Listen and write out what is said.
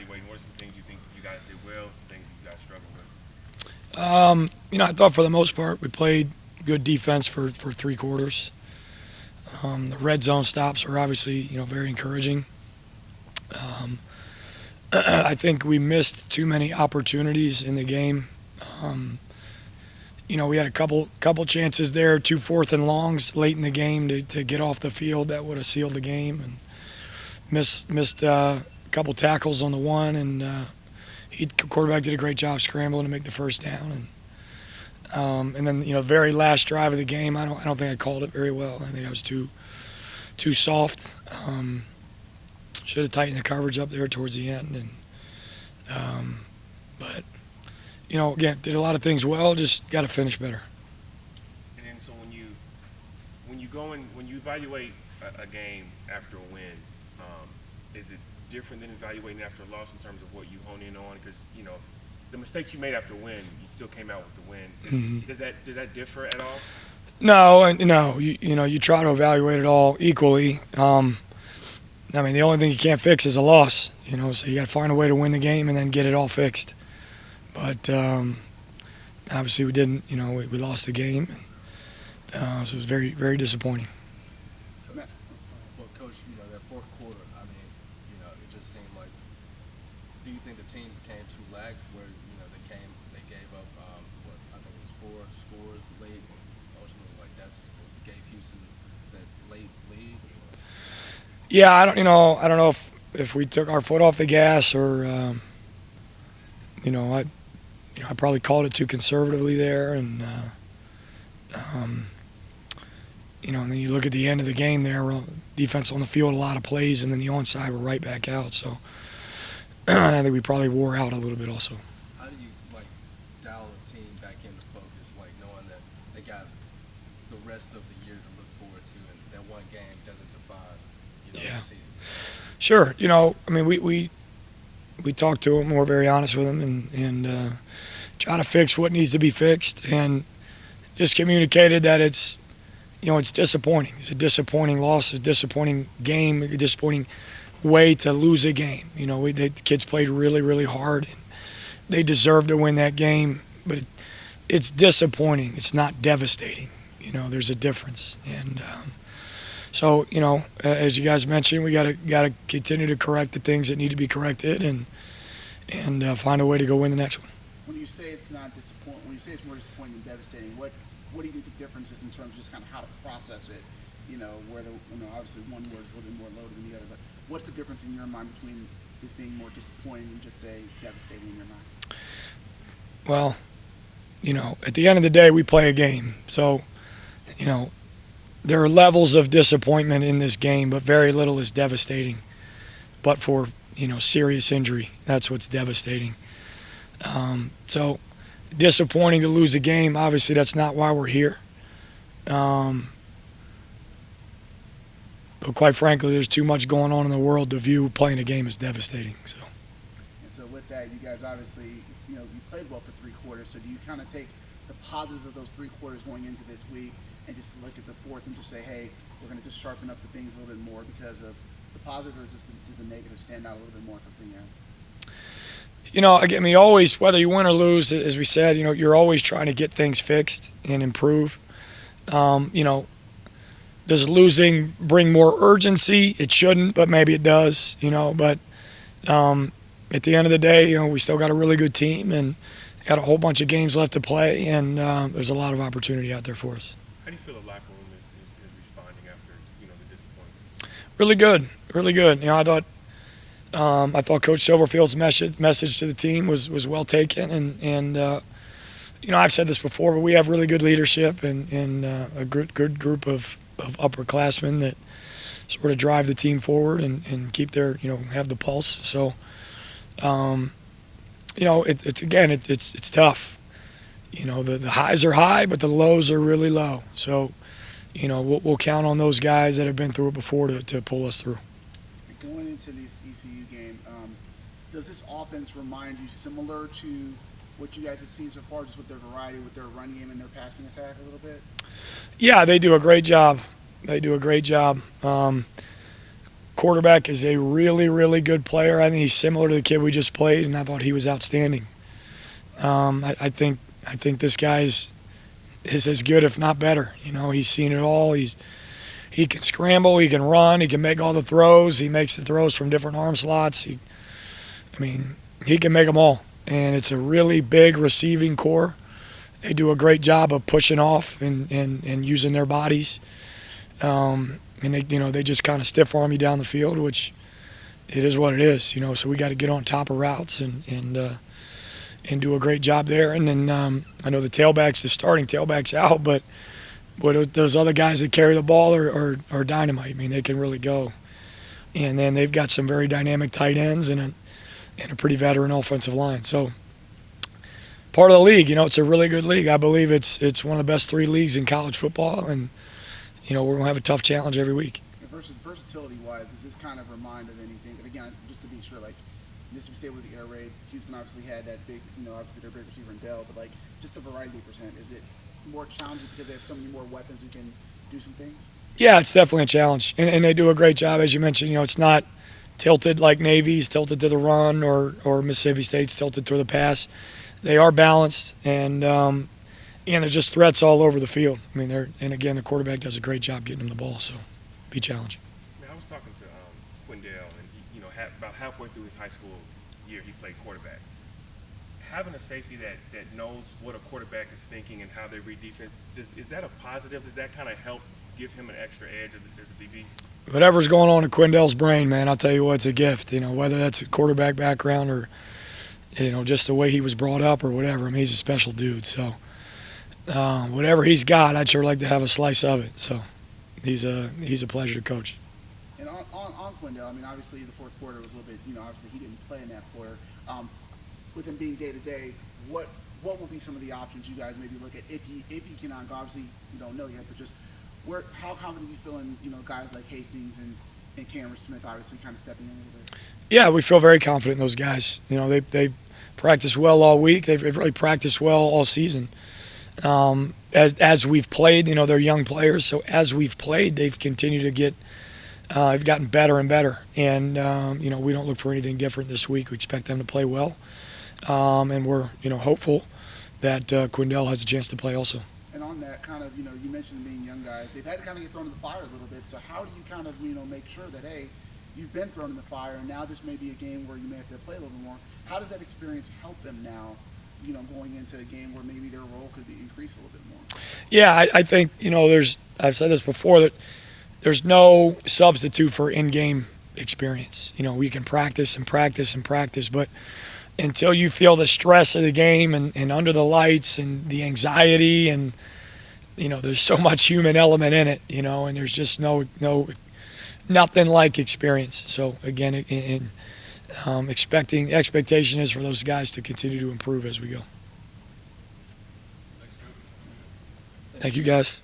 evaluating, what are some things you think you guys did well, some things you guys struggled with? I thought for the most part we played good defense for 3 quarters. The red zone stops were obviously very encouraging. Um, I think we missed too many opportunities in the game. Um, we had a couple chances there, 2 4th and longs late in the game to get off the field that would have sealed the game, and missed a couple tackles on the one, and quarterback did a great job scrambling to make the first down, and then very last drive of the game, I don't think I called it very well. I think I was too soft. Should have tightened the coverage up there towards the end, but again, did a lot of things well. Just got to finish better. And then so when you evaluate a game after a win, is it different than evaluating after a loss in terms of what you hone in on? Because the mistakes you made after a win, you still came out with the win. Does that differ at all? No. You try to evaluate it all equally. The only thing you can't fix is a loss. So you got to find a way to win the game and then get it all fixed. But obviously we didn't. We lost the game, so it was very, very disappointing. Well, Coach, that fourth quarter, it just seemed like. Do you think the team became too lax, where they gave up what I think it was 4 scores late, and ultimately that's what gave Houston that late lead? Yeah, I don't know if we took our foot off the gas or I probably called it too conservatively there, and and then you look at the end of the game there, defense on the field, a lot of plays, and then the onside, we're right back out. So I think we probably wore out a little bit also. How do you dial a team back into focus, knowing that they got the rest of the year to look forward to, and that one game doesn't define Yeah. the season? Sure. We talked to him. We're very honest with him, and try to fix what needs to be fixed, and just communicated that it's disappointing. It's a disappointing loss, a disappointing game, a disappointing way to lose a game. The kids played really, really hard, and they deserve to win that game, but it's disappointing. It's not devastating. There's a difference, and so as you guys mentioned, we got to continue to correct the things that need to be corrected, and find a way to go win the next one. When you say it's not disappointing, when you say it's more disappointing than devastating, what do you think the difference is in terms of just kind of how to process it? Where obviously one word is a little bit more loaded than the other, but what's the difference in your mind between this being more disappointing and just say devastating in your mind? Well, at the end of the day, we play a game, so there are levels of disappointment in this game, but very little is devastating. But for serious injury, that's what's devastating. So disappointing to lose a game. Obviously, that's not why we're here. But quite frankly, there's too much going on in the world to view playing a game as devastating. And so with that, you guys obviously, you played well for 3 quarters. So do you kind of take the positives of those 3 quarters going into this week and just look at the fourth and just say, hey, we're going to just sharpen up the things a little bit more because of the positive, or just do the negative stand out a little bit more because of the end? Always, whether you win or lose, as we said, you're always trying to get things fixed and improve. Does losing bring more urgency? It shouldn't, but maybe it does. But at the end of the day, we still got a really good team and got a whole bunch of games left to play, and there's a lot of opportunity out there for us. How do you feel the locker room is responding after the disappointment? Really good, really good. I thought Coach Silverfield's message to the team was well taken, and I've said this before, but we have really good leadership and a good group of upperclassmen that sort of drive the team forward and keep their have the pulse. So it's tough. The highs are high, but the lows are really low. So we'll count on those guys that have been through it before to pull us through. Going into this ECU game, does this offense remind you similar to what you guys have seen so far, just with their variety, with their run game and their passing attack a little bit? Yeah, they do a great job. quarterback is a really, really good player. I think he's similar to the kid we just played, and I thought he was outstanding. I think this guy is as good, if not better. You know, he's seen it all. He can scramble, he can run, he can make all the throws. He makes the throws from different arm slots. He can make them all. And it's a really big receiving core. They do a great job of pushing off and using their bodies. And they just kind of stiff arm you down the field, which it is what it is. You know, so we got to get on top of routes and do a great job there. And then I know the starting tailback's out, but those other guys that carry the ball are dynamite. I mean, they can really go. And then they've got some very dynamic tight ends and a pretty veteran offensive line. So part of the league, you know, it's a really good league. I believe it's one of the best 3 leagues in college football, and you know, we're going to have a tough challenge every week. Versatility-wise, does this kind of remind of anything? And again, just to be sure, like Mississippi State with the air raid, Houston obviously had that big, you know, obviously their big receiver in Dell, but like just the variety percent, is it more challenging because they have so many more weapons who can do some things? Yeah, it's definitely a challenge, and they do a great job, as you mentioned. You know, it's not tilted like Navy's tilted to the run or Mississippi State's tilted to the pass. They are balanced, and there's just threats all over the field. I mean, again, the quarterback does a great job getting them the ball, so be challenging. Man, I was talking to Quindell, and he, about halfway through his high school year, he played quarterback. Having a safety that knows what a quarterback is thinking and how they read defense, is that a positive? Does that kind of help give him an extra edge as a DB? Whatever's going on in Quindell's brain, man, I'll tell you what, it's a gift. You know, whether that's a quarterback background or, you know, just the way he was brought up or whatever. I mean, he's a special dude. So whatever he's got, I'd sure like to have a slice of it. So he's a pleasure to coach. And on Quindell, I mean, obviously the fourth quarter was a little bit, you know, obviously he didn't play in that quarter. With him being day-to-day, what will be some of the options you guys maybe look at if he cannot go? Obviously, you don't know yet, but just how confident do you feel in, you know, guys like Hastings and Cameron Smith obviously kind of stepping in a little bit? Yeah, we feel very confident in those guys. You know, they practiced well all week. They've really practiced well all season. As we've played, you know, they're young players, so as we've played, they've continued to get they've gotten better and better. And, you know, we don't look for anything different this week. We expect them to play well. And we're, you know, hopeful that Quindell has a chance to play also. And on that kind of, you know, you mentioned being young guys. They've had to kind of get thrown in the fire a little bit. So how do you kind of, you know, make sure that, hey, you've been thrown in the fire and now this may be a game where you may have to play a little bit more. How does that experience help them now, you know, going into a game where maybe their role could be increased a little bit more? Yeah, I think, you know, I've said this before, that there's no substitute for in-game experience. You know, we can practice and practice and practice, but until you feel the stress of the game and under the lights and the anxiety and, you know, there's so much human element in it, you know, and there's just nothing like experience. So again, expectation is for those guys to continue to improve as we go. Thank you, guys.